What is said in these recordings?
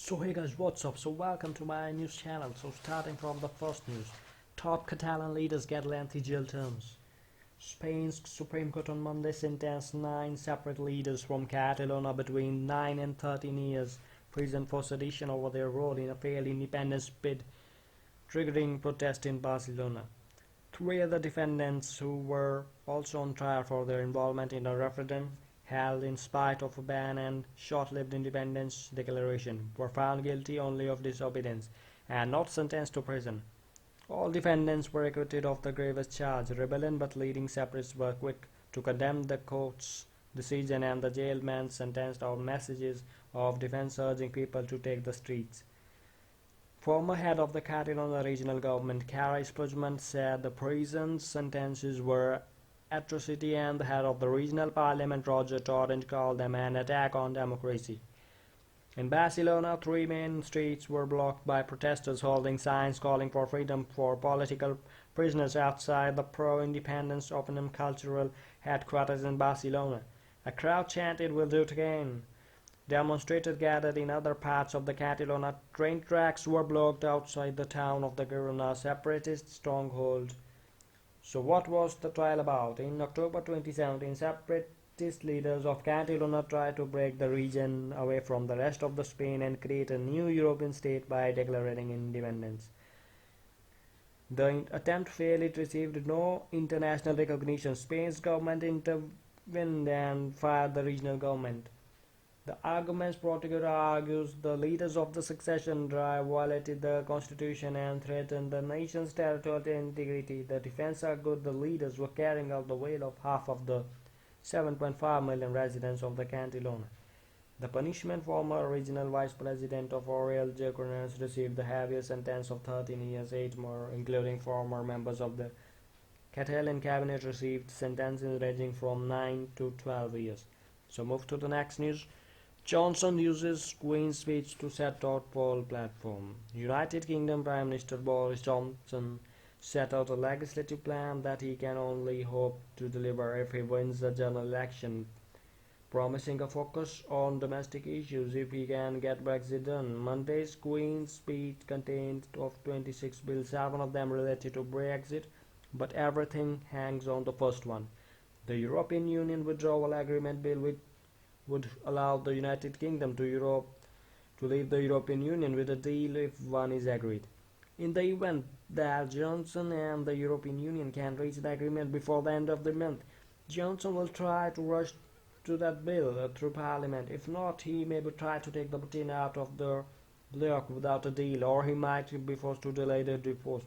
So hey guys, what's up? So welcome to my news channel. So starting from the first news, top Catalan leaders get lengthy jail terms. Spain's Supreme Court on Monday sentenced 9 separate leaders from Catalonia between 9 and 13 years prison for sedition over their role in a failed independence bid triggering protest in Barcelona. 3 other defendants, who were also on trial for their involvement in a referendum held in spite of a ban and short-lived independence declaration, were found guilty only of disobedience and not sentenced to prison. All defendants were acquitted of the gravest charge, rebellion, but leading separatists were quick to condemn the court's decision, and the jailed men sentenced out messages of defense urging people to take the streets. Former head of the Catalan regional government, Carles Puigdemont, said the prison sentences were atrocity, and the head of the regional parliament, Roger Torrents, called them an attack on democracy. In Barcelona, 3 main streets were blocked by protesters holding signs calling for freedom for political prisoners outside the pro-independence Optimum cultural headquarters in Barcelona. A crowd chanted, "We'll do it again." Demonstrators gathered in other parts of the Catalonia. Train tracks were blocked outside the town of the Girona separatist stronghold. So what was the trial about? In October 2017, separatist leaders of Catalonia tried to break the region away from the rest of Spain and create a new European state by declaring independence. The attempt failed. It received no international recognition. Spain's government intervened and fired the regional government. The argument's prosecutor argues the leaders of the succession drive violated the constitution and threatened the nation's territorial integrity. The defense argued the leaders were carrying out the will of half of the 7.5 million residents of the Catalonia. The punishment: former regional vice president of Oriol Junqueras received the heaviest sentence of 13 years. 8 more, including former members of the Catalan cabinet, received sentences ranging from 9 to 12 years. So move to the next news. Johnson uses Queen's speech to set out poll platform. United Kingdom Prime Minister Boris Johnson set out a legislative plan that he can only hope to deliver if he wins the general election, promising a focus on domestic issues if he can get Brexit done. Monday's Queen's speech contained of 26 bills, 7 of them related to Brexit, but everything hangs on the first one. The European Union Withdrawal Agreement bill, would allow the United Kingdom to leave the European Union with a deal if one is agreed. In the event that Johnson and the European Union can reach the agreement before the end of the month, Johnson will try to rush to that bill through Parliament. If not, he may try to take the Britain out of the bloc without a deal, or he might be forced to delay the divorce.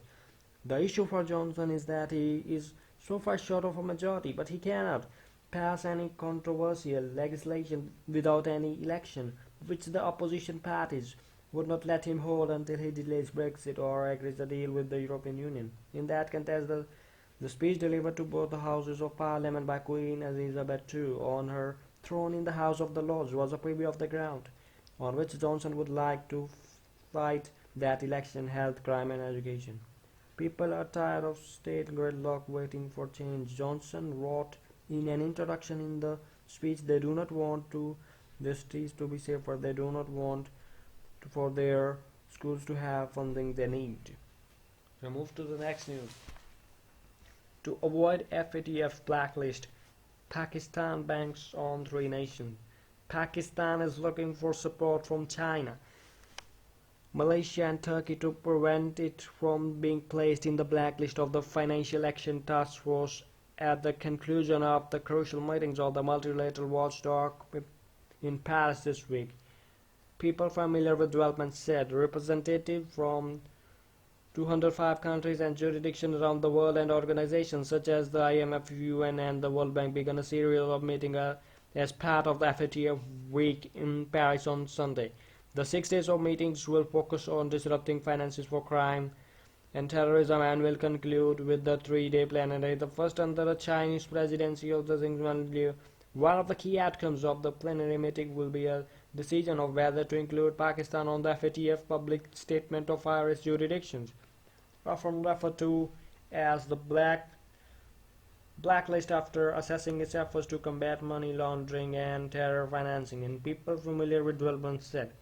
The issue for Johnson is that he is so far short of a majority, but he cannot pass any controversial legislation without any election, which the opposition parties would not let him hold until he delays Brexit or agrees a deal with the European Union. In that context, the speech delivered to both the Houses of Parliament by Queen Elizabeth II on her throne in the House of the Lords was a preview of the ground on which Johnson would like to fight that election: health, crime and education. People are tired of state gridlock, waiting for change, Johnson wrote in an introduction in the speech. They do not want their streets to be safer. They do not want for their schools to have funding they need. So move to the next news. To avoid FATF blacklist, Pakistan banks on 3 nations. Pakistan is looking for support from China, Malaysia and Turkey to prevent it from being placed in the blacklist of the Financial Action Task Force at the conclusion of the crucial meetings of the multilateral watchdog in Paris this week. People familiar with developments said representatives from 205 countries and jurisdictions around the world and organizations such as the IMF, UN and the World Bank began a series of meetings as part of the FATF week in Paris on Sunday. The 6 days of meetings will focus on disrupting finances for crime and terrorism and will conclude with the 3-day plenary, the first under the Chinese presidency of the Xinjiang. One of the key outcomes of the plenary meeting will be a decision of whether to include Pakistan on the FATF public statement of high-risk jurisdictions, often referred to as the blacklist, after assessing its efforts to combat money laundering and terror financing. And people familiar with developments said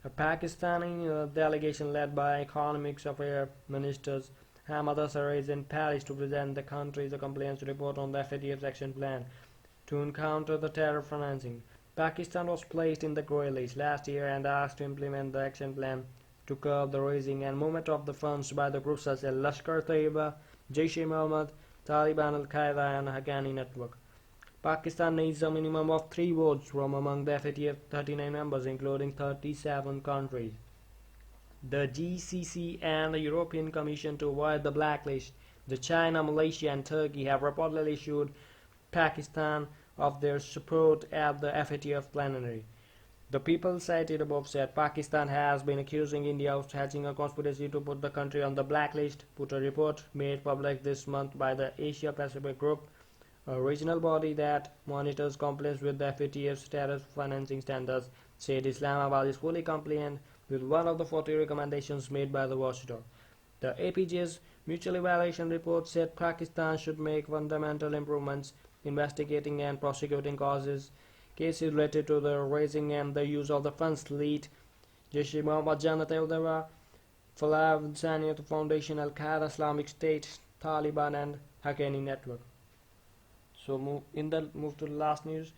A Pakistani delegation led by Economic Affairs Ministers Hamad Ansari is in Paris to present the country's compliance report on the FATF's action plan to encounter the terror financing. Pakistan was placed in the grey list last year and asked to implement the action plan to curb the raising and movement of the funds by the groups such as Lashkar-e-Taiba, Jaish-e-Mohammed, Taliban, Al-Qaeda and Haqqani network. Pakistan needs a minimum of 3 votes from among the FATF 39 members, including 37 countries. The GCC and the European Commission to avoid the blacklist, the China, Malaysia and Turkey have reportedly issued Pakistan of their support at the FATF plenary. The people cited above said Pakistan has been accusing India of hatching a conspiracy to put the country on the blacklist, put a report made public this month by the Asia Pacific Group, a regional body that monitors compliance with the FATF's terror financing standards, said Islamabad is fully compliant with one of the 40 recommendations made by the watchdog. The APJ's mutual evaluation report said Pakistan should make fundamental improvements investigating and prosecuting cases related to the raising and the use of the funds lead Jaish-e-Mohammed, Jannat-e-Udawa, Falah Insaniyat Foundation, Al-Qaeda, Islamic State, Taliban and Haqqani network. So move to the last news.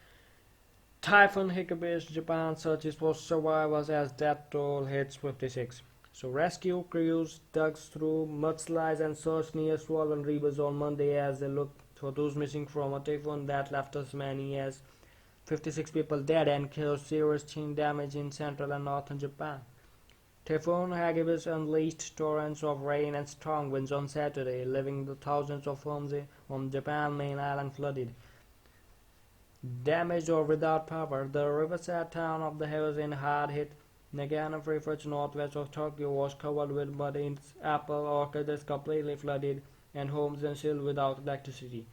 Typhoon Hagibis, Japan searches for survivors as death toll hits 56. So rescue crews dug through mudslides and searched near swollen rivers on Monday as they looked for those missing from a typhoon that left as many as 56 people dead and caused serious chain damage in central and northern Japan. Typhoon Hagibis unleashed torrents of rain and strong winds on Saturday, leaving the thousands of homes on Japan's main island flooded. Damaged or without power, the riverside town of the hills in hard-hit Nagano Prefecture northwest of Tokyo was covered with mud. Its apple orchard is completely flooded and homes and still without electricity.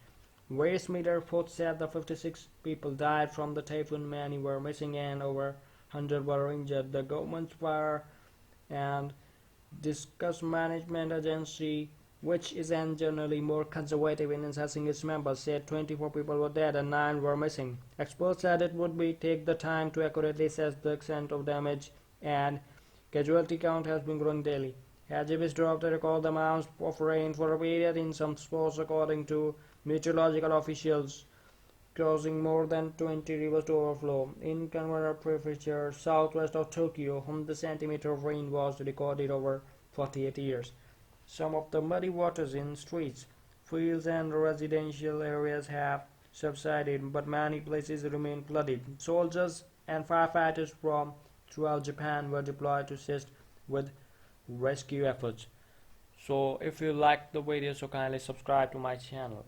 Waste meter reports said the 56 people died from the typhoon. Many were missing and over 100 were injured. The government's fire and disaster management agency, which is generally more conservative in assessing its members, said 24 people were dead and 9 were missing. Experts said it would take the time to accurately assess the extent of damage, and casualty count has been growing daily. Hagibis dropped a record amount of rain for a period in some spots, according to meteorological officials, causing more than 20 rivers to overflow. In Kanwara Prefecture, southwest of Tokyo, 100 centimeters of rain was recorded over 48 years. Some of the muddy waters in streets, fields and residential areas have subsided, but many places remain flooded. Soldiers and firefighters from throughout Japan were deployed to assist with rescue efforts. So if you like the video, so kindly subscribe to my channel.